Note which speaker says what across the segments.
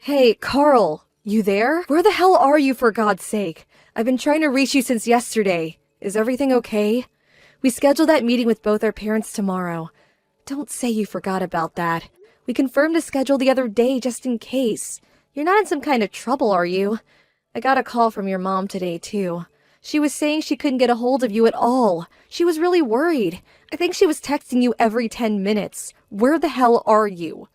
Speaker 1: Hey, Carl, you there? Where the hell are you, for God's sake? I've been trying to reach you since yesterday. Is everything okay? We scheduled that meeting with both our parents tomorrow. Don't say you forgot about that. We confirmed the schedule the other day just in case. You're not in some kind of trouble, are you? I got a call from your mom today, too. She was saying she couldn't get a hold of you at all. She was really worried. I think she was texting you every 10 minutes. Where the hell are you?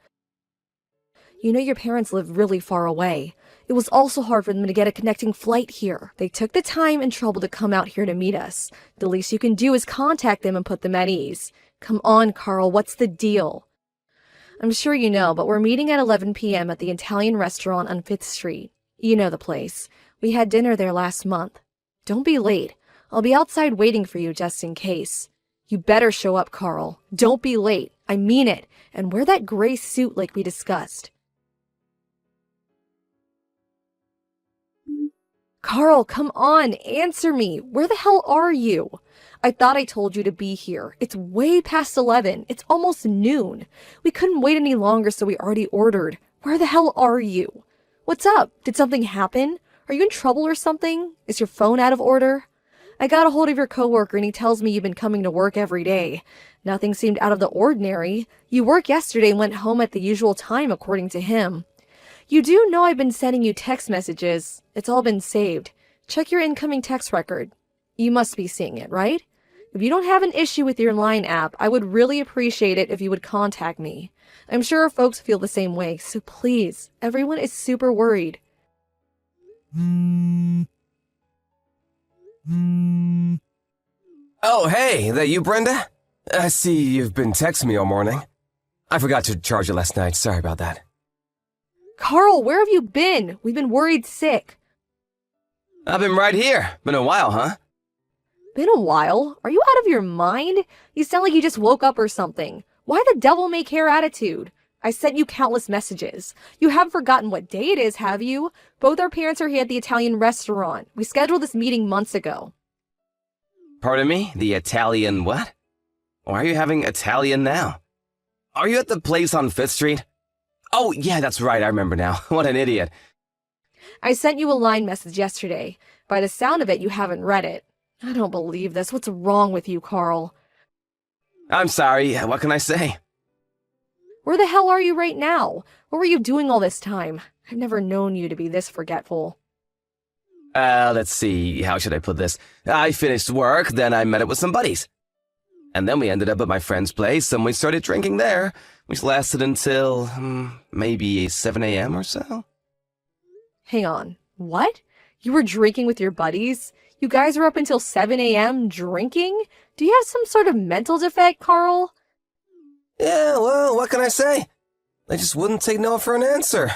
Speaker 1: You know your parents live really far away. It was also hard for them to get a connecting flight here. They took the time and trouble to come out here to meet us. The least you can do is contact them and put them at ease. Come on, Carl, what's the deal? I'm sure you know, but we're meeting at 11 p.m. at the Italian restaurant on 5th Street. You know the place. We had dinner there last month. Don't be late. I'll be outside waiting for you just in case. You better show up, Carl. Don't be late. I mean it. And wear that gray suit like we discussed. Carl, come on, answer me. Where the hell are you? I thought I told you to be here. It's way past 11. It's almost noon. We couldn't wait any longer, so we already ordered. Where the hell are you? What's up? Did something happen? Are you in trouble or something? Is your phone out of order? I got a hold of your coworker and he tells me you've been coming to work every day. Nothing seemed out of the ordinary. You worked yesterday and went home at the usual time, according to him. You do know I've been sending you text messages. It's all been saved. Check your incoming text record. You must be seeing it, right? If you don't have an issue with your Line app, I would really appreciate it if you would contact me. I'm sure our folks feel the same way, so please, everyone is super worried.
Speaker 2: Oh, hey, that you, Brenda? I see you've been texting me all morning. I forgot to charge it last night. Sorry about that.
Speaker 1: Carl, where have you been? We've been worried sick.
Speaker 2: I've been right here. Been a while, huh?
Speaker 1: Been a while? Are you out of your mind? You sound like you just woke up or something. Why the devil may care attitude? I sent you countless messages. You haven't forgotten what day it is, have you? Both our parents are here at the Italian restaurant. We scheduled this meeting months ago.
Speaker 2: Pardon me? The Italian what? Why are you having Italian now? Are you at the place on 5th Street? Oh, yeah, that's right. I remember now. What an idiot.
Speaker 1: I sent you a Line message yesterday. By the sound of it, you haven't read it. I don't believe this. What's wrong with you, Carl?
Speaker 2: I'm sorry. What can I say?
Speaker 1: Where the hell are you right now? What were you doing all this time? I've never known you to be this forgetful.
Speaker 2: Let's see. How should I put this? I finished work, then I met up with some buddies. And then we ended up at my friend's place, and we started drinking there, which lasted until, maybe 7 a.m. or so.
Speaker 1: Hang on. What? You were drinking with your buddies? You guys were up until 7 a.m. drinking? Do you have some sort of mental defect, Carl?
Speaker 2: Yeah, well, what can I say? They just wouldn't take no for an answer.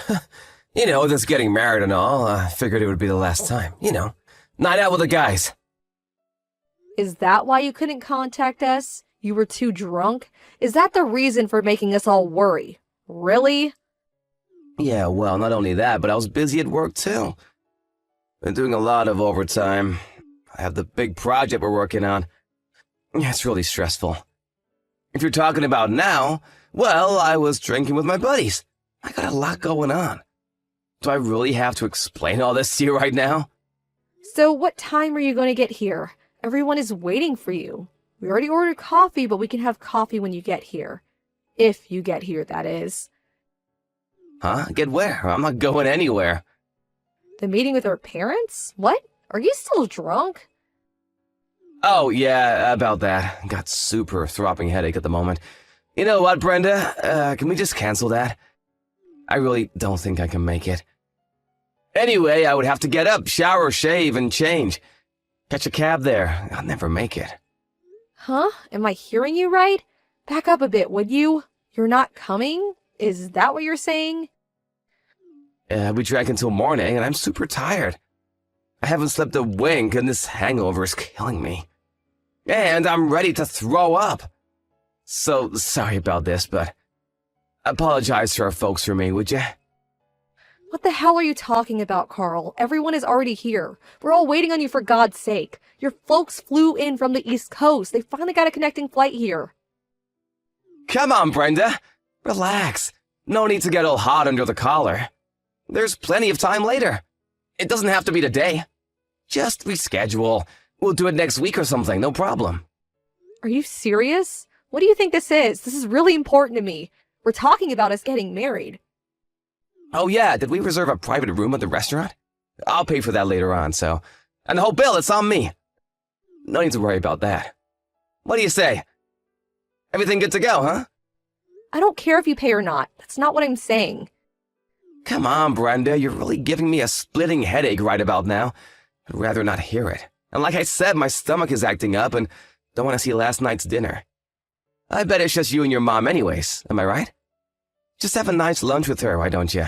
Speaker 2: You know, this getting married and all, I figured it would be the last time. You know, night out with the guys.
Speaker 1: Is that why you couldn't contact us? You were too drunk? Is that the reason for making us all worry? Really?
Speaker 2: Yeah, well, not only that, but I was busy at work too. Been doing a lot of overtime. I have the big project we're working on. Yeah, it's really stressful. If you're talking about now, well, I was drinking with my buddies. I got a lot going on. Do I really have to explain all this to you right now?
Speaker 1: So what time are you going to get here? Everyone is waiting for you. We already ordered coffee, but we can have coffee when you get here. If you get here, that is.
Speaker 2: Huh? Get where? I'm not going anywhere.
Speaker 1: The meeting with our parents? What? Are you still drunk?
Speaker 2: Oh, yeah, about that. Got super throbbing headache at the moment. You know what, Brenda? Can we just cancel that? I really don't think I can make it. Anyway, I would have to get up, shower, shave, and change. Catch a cab there. I'll never make it.
Speaker 1: Huh? Am I hearing you right? Back up a bit, would you? You're not coming? Is that what you're saying?
Speaker 2: We drank until morning, and I'm super tired. I haven't slept a wink, and this hangover is killing me. And I'm ready to throw up. So, sorry about this, but apologize to our folks for me, would you?
Speaker 1: What the hell are you talking about, Carl? Everyone is already here. We're all waiting on you, for God's sake. Your folks flew in from the East Coast. They finally got a connecting flight here.
Speaker 2: Come on, Brenda. Relax. No need to get all hot under the collar. There's plenty of time later. It doesn't have to be today. Just reschedule. We'll do it next week or something, no problem.
Speaker 1: Are you serious? What do you think this is? This is really important to me. We're talking about us getting married.
Speaker 2: Oh yeah, did we reserve a private room at the restaurant? I'll pay for that later on, so... And the whole bill, it's on me. No need to worry about that. What do you say? Everything good to go, huh?
Speaker 1: I don't care if you pay or not. That's not what I'm saying.
Speaker 2: Come on, Brenda, you're really giving me a splitting headache right about now. I'd rather not hear it. And like I said, my stomach is acting up and don't want to see last night's dinner. I bet it's just you and your mom anyways, am I right? Just have a nice lunch with her, why don't you?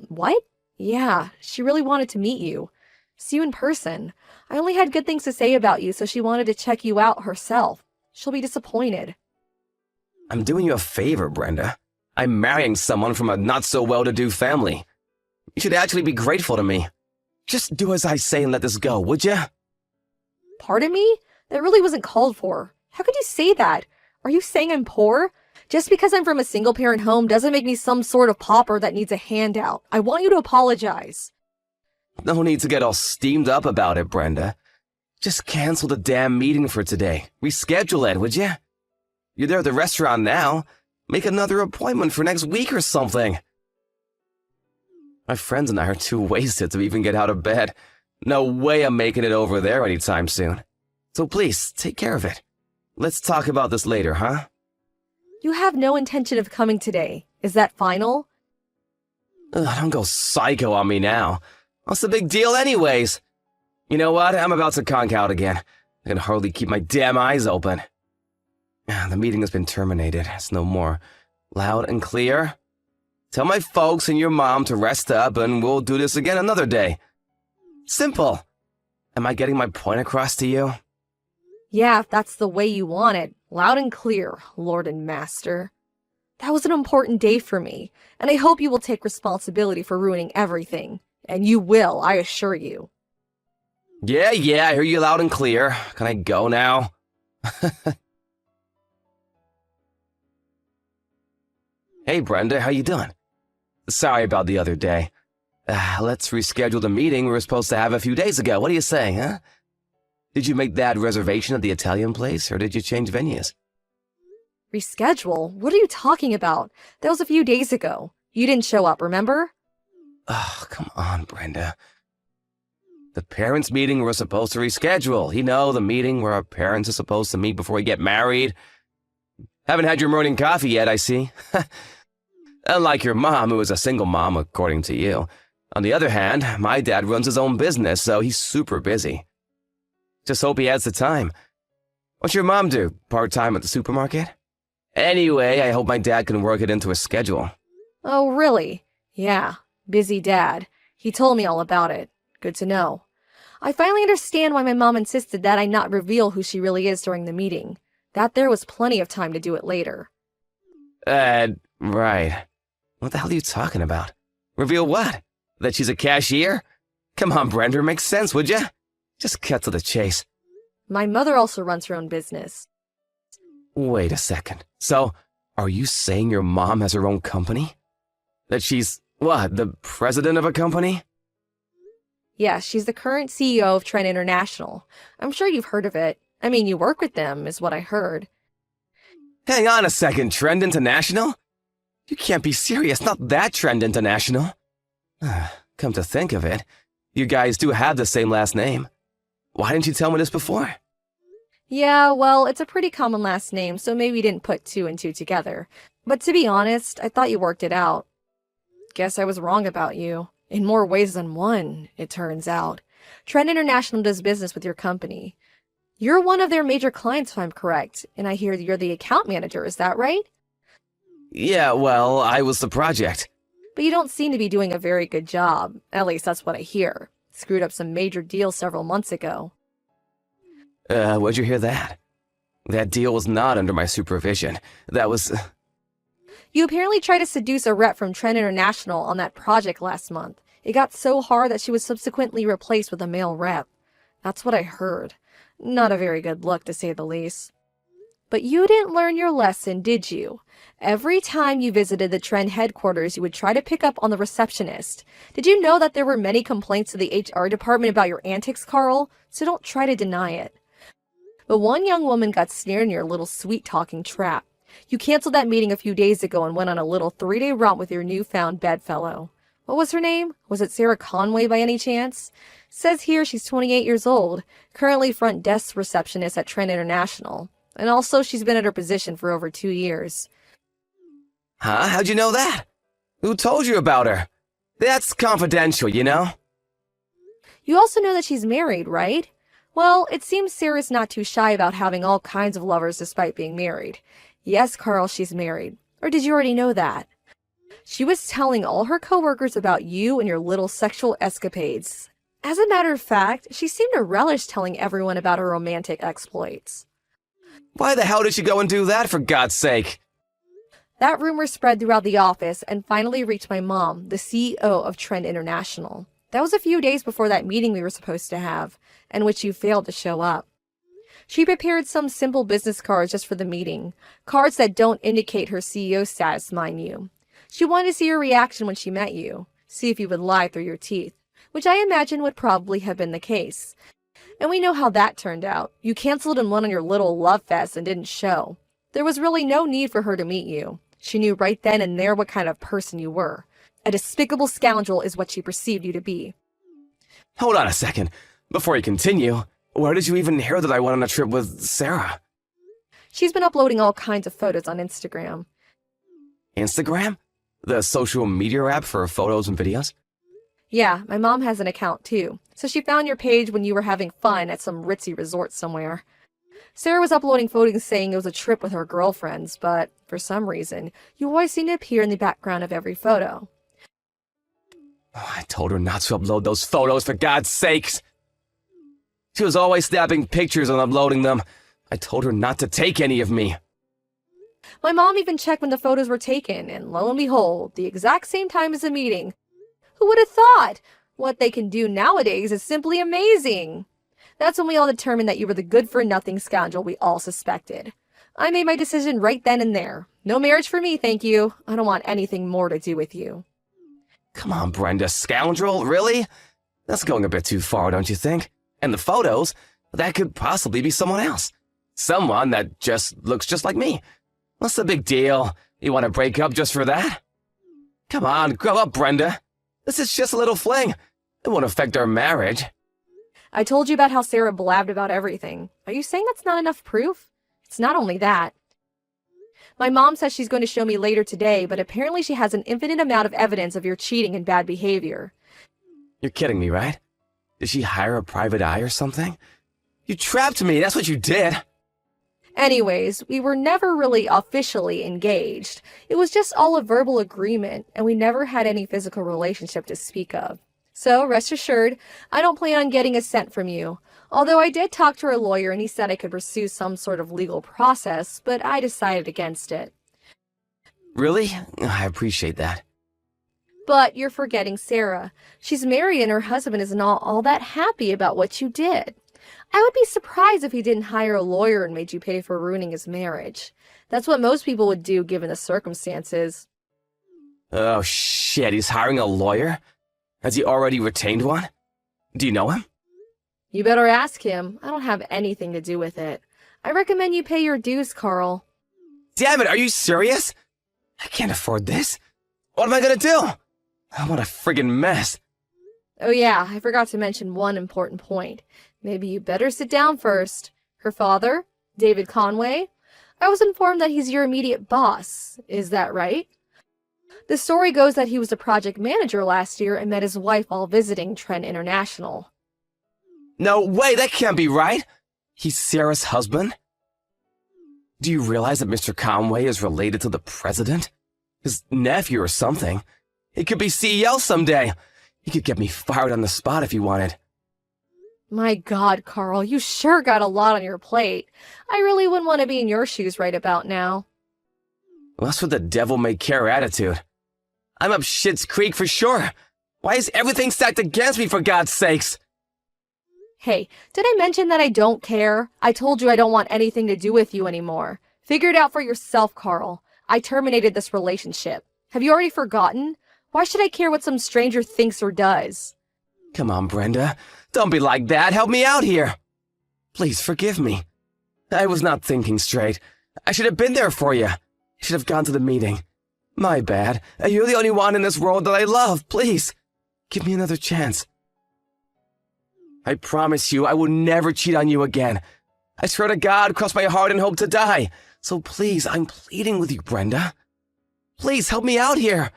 Speaker 1: What? Yeah, she really wanted to meet you. See you in person. I only had good things to say about you, so she wanted to check you out herself. She'll be disappointed.
Speaker 2: I'm doing you a favor, Brenda. I'm marrying someone from a not-so-well-to-do family. You should actually be grateful to me. Just do as I say and let this go, would you?
Speaker 1: Pardon me? That really wasn't called for. How could you say that? Are you saying I'm poor? Just because I'm from a single-parent home doesn't make me some sort of pauper that needs a handout. I want you to apologize.
Speaker 2: No need to get all steamed up about it, Brenda. Just cancel the damn meeting for today. Reschedule it, would you? You're there at the restaurant now. Make another appointment for next week or something. My friends and I are too wasted to even get out of bed. No way I'm making it over there anytime soon. So please, take care of it. Let's talk about this later, huh?
Speaker 1: You have no intention of coming today. Is that final?
Speaker 2: Don't go psycho on me now. What's the big deal anyways? You know what? I'm about to conk out again. I can hardly keep my damn eyes open. The meeting has been terminated. It's no more. Loud and clear. Tell my folks and your mom to rest up and we'll do this again another day. Simple. Am I getting my point across to you?
Speaker 1: Yeah, if that's the way you want it. Loud and clear, Lord and Master. That was an important day for me, and I hope you will take responsibility for ruining everything. And you will, I assure you.
Speaker 2: Yeah, I hear you loud and clear. Can I go now? Hey, Brenda, how you doing? Sorry about the other day. Let's reschedule the meeting we were supposed to have a few days ago. What do you say, huh? Did you make that reservation at the Italian place, or did you change venues?
Speaker 1: Reschedule? What are you talking about? That was a few days ago. You didn't show up, remember?
Speaker 2: Oh, come on, Brenda. The parents' meeting we're supposed to reschedule. You know, the meeting where our parents are supposed to meet before we get married. Haven't had your morning coffee yet, I see. Unlike your mom, who is a single mom, according to you. On the other hand, my dad runs his own business, so he's super busy. Just hope he has the time. What's your mom do? Part-time at the supermarket? Anyway, I hope my dad can work it into his schedule.
Speaker 1: Oh, really? Yeah, busy dad. He told me all about it. Good to know. I finally understand why my mom insisted that I not reveal who she really is during the meeting. That there was plenty of time to do it later.
Speaker 2: Right. What the hell are you talking about? Reveal what? That she's a cashier? Come on, Brenda, make sense, would ya? Just cut to the chase.
Speaker 1: My mother also runs her own business.
Speaker 2: Wait a second. So, are you saying your mom has her own company? That she's, what, the president of a company?
Speaker 1: Yeah, she's the current CEO of Trend International. I'm sure you've heard of it. I mean, you work with them, is what I heard.
Speaker 2: Hang on a second, Trend International? You can't be serious, not that Trend International. Come to think of it, you guys do have the same last name. Why didn't you tell me this before?
Speaker 1: Yeah, well, it's a pretty common last name, so maybe you didn't put two and two together. But to be honest, I thought you worked it out. Guess I was wrong about you. In more ways than one, it turns out. Trend International does business with your company. You're one of their major clients, if I'm correct, and I hear you're the account manager, is that right?
Speaker 2: Yeah, well, I was the project.
Speaker 1: But you don't seem to be doing a very good job. At least that's what I hear. Screwed up some major deals several months ago.
Speaker 2: Where'd you hear that? That deal was not under my supervision. That was...
Speaker 1: You apparently tried to seduce a rep from Trend International on that project last month. It got so hard that she was subsequently replaced with a male rep. That's what I heard. Not a very good look, to say the least. But you didn't learn your lesson, did you? Every time you visited the Trend headquarters, you would try to pick up on the receptionist. Did you know that there were many complaints to the HR department about your antics, Carl? So don't try to deny it. But one young woman got snared in your little sweet-talking trap. You canceled that meeting a few days ago and went on a little 3-day romp with your newfound bedfellow. What was her name? Was it Sarah Conway by any chance? Says here she's 28 years old, currently front desk receptionist at Trend International. And also she's been at her position for over 2 years.
Speaker 2: Huh? How'd you know that? Who told you about her? That's confidential, you know?
Speaker 1: You also know that she's married, right? Well, it seems Sarah's not too shy about having all kinds of lovers despite being married. Yes, Carl, she's married. Or did you already know that? She was telling all her coworkers about you and your little sexual escapades. As a matter of fact, she seemed to relish telling everyone about her romantic exploits.
Speaker 2: Why the hell did she go and do that, for God's sake?
Speaker 1: That rumor spread throughout the office and finally reached my mom, the CEO of Trend International. That was a few days before that meeting we were supposed to have, and which you failed to show up. She prepared some simple business cards just for the meeting, cards that don't indicate her CEO status, mind you. She wanted to see your reaction when she met you, see if you would lie through your teeth, which I imagine would probably have been the case. And we know how that turned out. You canceled and went on your little love fest and didn't show. There was really no need for her to meet you. She knew right then and there what kind of person you were. A despicable scoundrel is what she perceived you to be.
Speaker 2: Hold on a second. Before you continue, where did you even hear that I went on a trip with Sarah?
Speaker 1: She's been uploading all kinds of photos on Instagram.
Speaker 2: Instagram? The social media app for photos and videos?
Speaker 1: Yeah, my mom has an account too. So she found your page when you were having fun at some ritzy resort somewhere. Sarah was uploading photos saying it was a trip with her girlfriends, but for some reason, you always seem to appear in the background of every photo.
Speaker 2: Oh, I told her not to upload those photos, for God's sakes. She was always snapping pictures and uploading them. I told her not to take any of me.
Speaker 1: My mom even checked when the photos were taken, and lo and behold, the exact same time as the meeting. Who would have thought? What they can do nowadays is simply amazing. That's when we all determined that you were the good-for-nothing scoundrel we all suspected. I made my decision right then and there. No marriage for me, thank you. I don't want anything more to do with you.
Speaker 2: Come on, Brenda, scoundrel, really? That's going a bit too far, don't you think? And the photos, that could possibly be someone else. Someone that just looks just like me. What's the big deal? You want to break up just for that? Come on, grow up, Brenda. This is just a little fling. It won't affect our marriage.
Speaker 1: I told you about how Sarah blabbed about everything. Are you saying that's not enough proof? It's not only that. My mom says she's going to show me later today, but apparently she has an infinite amount of evidence of your cheating and bad behavior.
Speaker 2: You're kidding me, right? Did she hire a private eye or something? You trapped me, that's what you did.
Speaker 1: Anyways, we were never really officially engaged. It was just all a verbal agreement, and we never had any physical relationship to speak of. So, rest assured, I don't plan on getting a cent from you. Although I did talk to our lawyer and he said I could pursue some sort of legal process, but I decided against it.
Speaker 2: Really? I appreciate that.
Speaker 1: But you're forgetting Sarah. She's married and her husband is not all that happy about what you did. I would be surprised if he didn't hire a lawyer and made you pay for ruining his marriage. That's what most people would do given the circumstances.
Speaker 2: Oh shit, he's hiring a lawyer? Has he already retained one? Do you know him?
Speaker 1: You better ask him. I don't have anything to do with it. I recommend you pay your dues, Carl.
Speaker 2: Damn it, are you serious? I can't afford this. What am I gonna do? What a friggin' mess.
Speaker 1: Oh yeah, I forgot to mention one important point. Maybe you better sit down first. Her father, David Conway? I was informed that he's your immediate boss. Is that right? The story goes that he was a project manager last year and met his wife while visiting Trend International.
Speaker 2: No way, that can't be right. He's Sarah's husband? Do you realize that Mr. Conway is related to the president? His nephew or something. He could be CEO someday. He could get me fired on the spot if he wanted.
Speaker 1: My God, Carl, you sure got a lot on your plate. I really wouldn't want to be in your shoes right about now.
Speaker 2: Well, that's what the devil-may-care attitude. I'm up shit's creek for sure. Why is everything stacked against me, for God's sakes?
Speaker 1: Hey, did I mention that I don't care? I told you I don't want anything to do with you anymore. Figure it out for yourself, Carl. I terminated this relationship. Have you already forgotten? Why should I care what some stranger thinks or does?
Speaker 2: Come on, Brenda. Don't be like that. Help me out here. Please forgive me. I was not thinking straight. I should have been there for you. I should have gone to the meeting. My bad. You're the only one in this world that I love. Please, give me another chance. I promise you I will never cheat on you again. I swear to God, cross my heart and hope to die. So please, I'm pleading with you, Brenda. Please help me out here.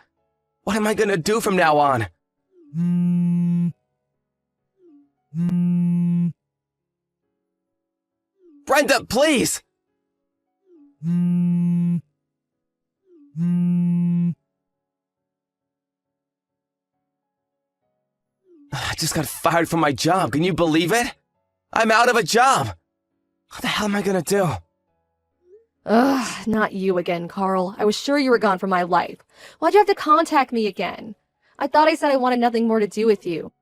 Speaker 2: What am I gonna do from now on? Brenda, please! I just got fired from my job. Can you believe it? I'm out of a job. What the hell am I gonna do?
Speaker 1: Ugh, not you again, Carl. I was sure you were gone from my life. Why'd you have to contact me again? I thought I said I wanted nothing more to do with you.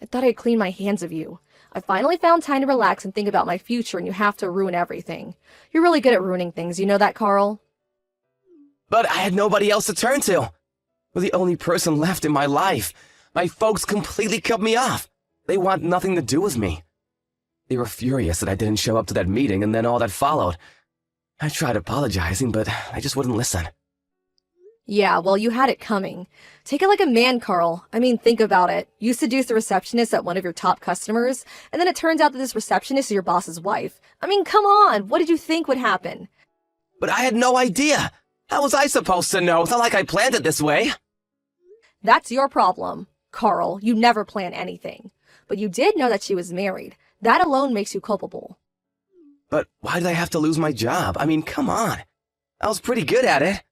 Speaker 1: I thought I'd clean my hands of you. I finally found time to relax and think about my future, and you have to ruin everything. You're really good at ruining things, you know that, Carl?
Speaker 2: But I had nobody else to turn to. You're the only person left in my life. My folks completely cut me off. They want nothing to do with me. They were furious that I didn't show up to that meeting and then all that followed. I tried apologizing, but I just wouldn't listen.
Speaker 1: Yeah, well, you had it coming. Take it like a man, Carl. I mean, think about it. You seduced the receptionist at one of your top customers, and then it turns out that this receptionist is your boss's wife. I mean, come on. What did you think would happen?
Speaker 2: But I had no idea. How was I supposed to know? It's not like I planned it this way.
Speaker 1: That's your problem. Carl, you never plan anything. But you did know that she was married. That alone makes you culpable.
Speaker 2: But why did I have to lose my job? I mean, come on. I was pretty good at it.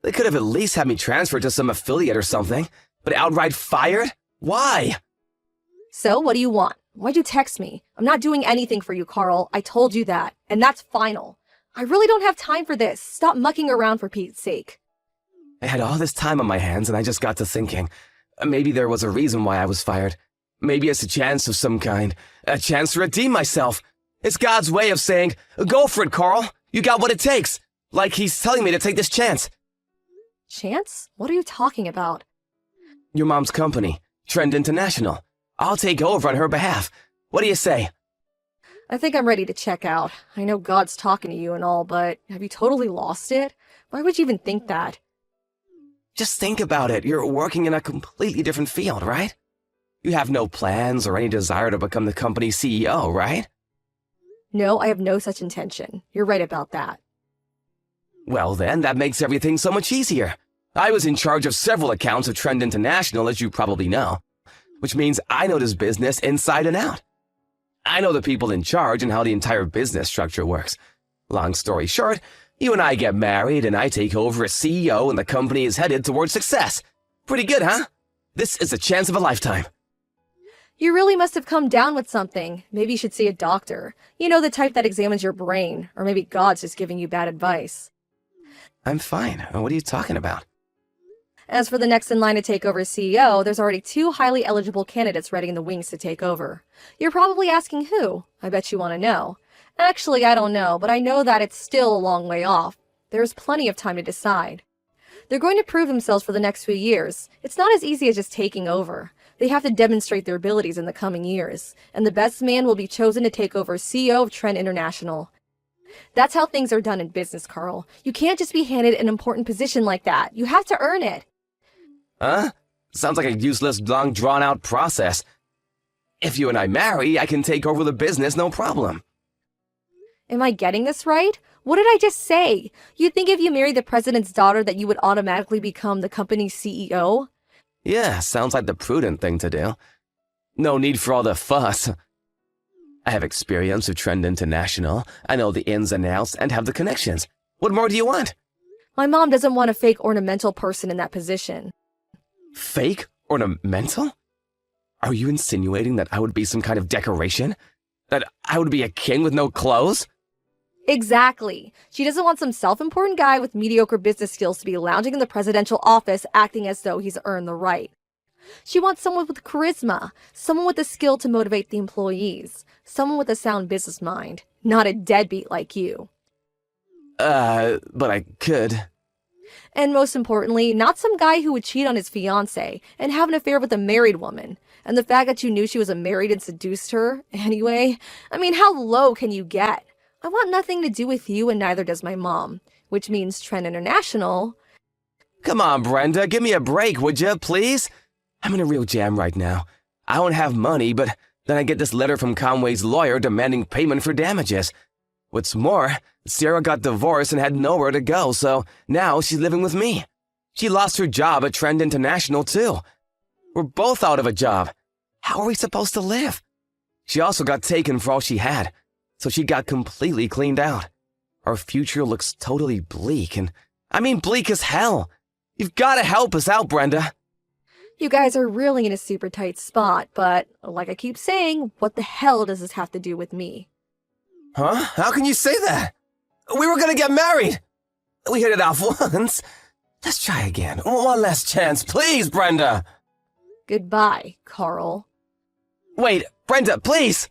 Speaker 2: They could have at least had me transferred to some affiliate or something. But outright fired? Why?
Speaker 1: So, what do you want? Why'd you text me? I'm not doing anything for you, Carl. I told you that. And that's final. I really don't have time for this. Stop mucking around for Pete's sake.
Speaker 2: I had all this time on my hands and I just got to thinking. Maybe there was a reason why I was fired. Maybe it's a chance of some kind. A chance to redeem myself. It's God's way of saying, go for it, Carl. You got what it takes. Like he's telling me to take this chance.
Speaker 1: Chance? What are you talking about?
Speaker 2: Your mom's company, Trend International. I'll take over on her behalf. What do you say?
Speaker 1: I think I'm ready to check out. I know God's talking to you and all, but have you totally lost it? Why would you even think that?
Speaker 2: Just think about it. You're working in a completely different field, right? You have no plans or any desire to become the company's CEO, right?
Speaker 1: No, I have no such intention. You're right about that.
Speaker 2: Well then, that makes everything so much easier. I was in charge of several accounts of Trend International, as you probably know, which means I know this business inside and out. I know the people in charge and how the entire business structure works. Long story short, you and I get married and I take over as CEO and the company is headed towards success. Pretty good, huh? This is a chance of a lifetime.
Speaker 1: You really must have come down with something. Maybe you should see a doctor. You know, the type that examines your brain. Or maybe God's just giving you bad advice.
Speaker 2: I'm fine. What are you talking about?
Speaker 1: As for the next in line to take over as CEO, there's already 2 highly eligible candidates ready in the wings to take over. You're probably asking who. I bet you want to know. Actually, I don't know, but I know that it's still a long way off. There's plenty of time to decide. They're going to prove themselves for the next few years. It's not as easy as just taking over. They have to demonstrate their abilities in the coming years, and the best man will be chosen to take over as CEO of Trend International. That's how things are done in business, Carl. You can't just be handed an important position like that. You have to earn it.
Speaker 2: Huh? Sounds like a useless, long, drawn-out process. If you and I marry, I can take over the business, no problem.
Speaker 1: Am I getting this right? What did I just say? You think if you married the president's daughter that you would automatically become the company's CEO?
Speaker 2: Yeah, sounds like the prudent thing to do. No need for all the fuss. I have experience with Trend International. I know the ins and outs and have the connections. What more do you want?
Speaker 1: My mom doesn't want a fake ornamental person in that position.
Speaker 2: Fake? Ornamental? Are you insinuating that I would be some kind of decoration? That I would be a king with no clothes?
Speaker 1: Exactly. She doesn't want some self-important guy with mediocre business skills to be lounging in the presidential office acting as though he's earned the right. She wants someone with charisma, someone with the skill to motivate the employees, someone with a sound business mind, not a deadbeat like you.
Speaker 2: But I could.
Speaker 1: And most importantly, not some guy who would cheat on his fiancé and have an affair with a married woman. And the fact that you knew she was married and seduced her, anyway, I mean, how low can you get? I want nothing to do with you and neither does my mom, which means Trend International.
Speaker 2: Come on, Brenda, give me a break, would you, please? I'm in a real jam right now. I don't have money, but then I get this letter from Conway's lawyer demanding payment for damages. What's more, Sarah got divorced and had nowhere to go, so now she's living with me. She lost her job at Trend International, too. We're both out of a job. How are we supposed to live? She also got taken for all she had, so she got completely cleaned out. Our future looks totally bleak, and I mean bleak as hell. You've got to help us out, Brenda.
Speaker 1: You guys are really in a super tight spot, but like I keep saying, what the hell does this have to do with me?
Speaker 2: Huh? How can you say that? We were gonna get married. We hit it off once. Let's try again. One last chance, please, Brenda.
Speaker 1: Goodbye, Carl.
Speaker 2: Wait, Brenda, please.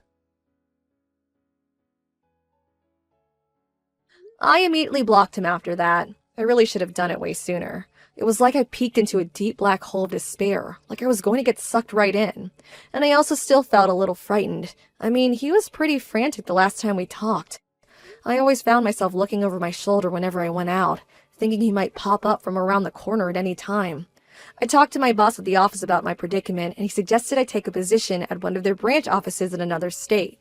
Speaker 1: I immediately blocked him after that. I really should have done it way sooner. It was like I peeked into a deep black hole of despair, like I was going to get sucked right in. And I also still felt a little frightened. I mean, he was pretty frantic the last time we talked. I always found myself looking over my shoulder whenever I went out, thinking he might pop up from around the corner at any time. I talked to my boss at the office about my predicament, and he suggested I take a position at one of their branch offices in another state.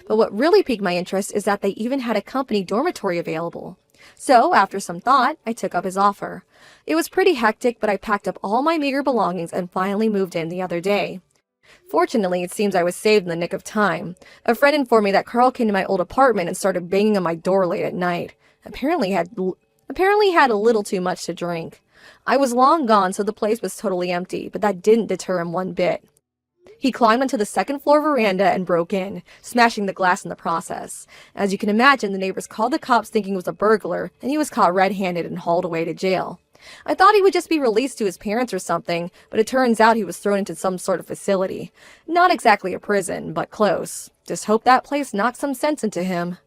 Speaker 1: But what really piqued my interest is that they even had a company dormitory available. So, after some thought, I took up his offer. It was pretty hectic, but I packed up all my meager belongings and finally moved in the other day. Fortunately, it seems I was saved in the nick of time. A friend informed me that Carl came to my old apartment and started banging on my door late at night. Apparently had a little too much to drink. I was long gone, so the place was totally empty, but that didn't deter him one bit. He climbed onto the second-floor veranda and broke in, smashing the glass in the process. As you can imagine, the neighbors called the cops thinking it was a burglar, and he was caught red-handed and hauled away to jail. I thought he would just be released to his parents or something, but it turns out he was thrown into some sort of facility. Not exactly a prison, but close. Just hope that place knocked some sense into him.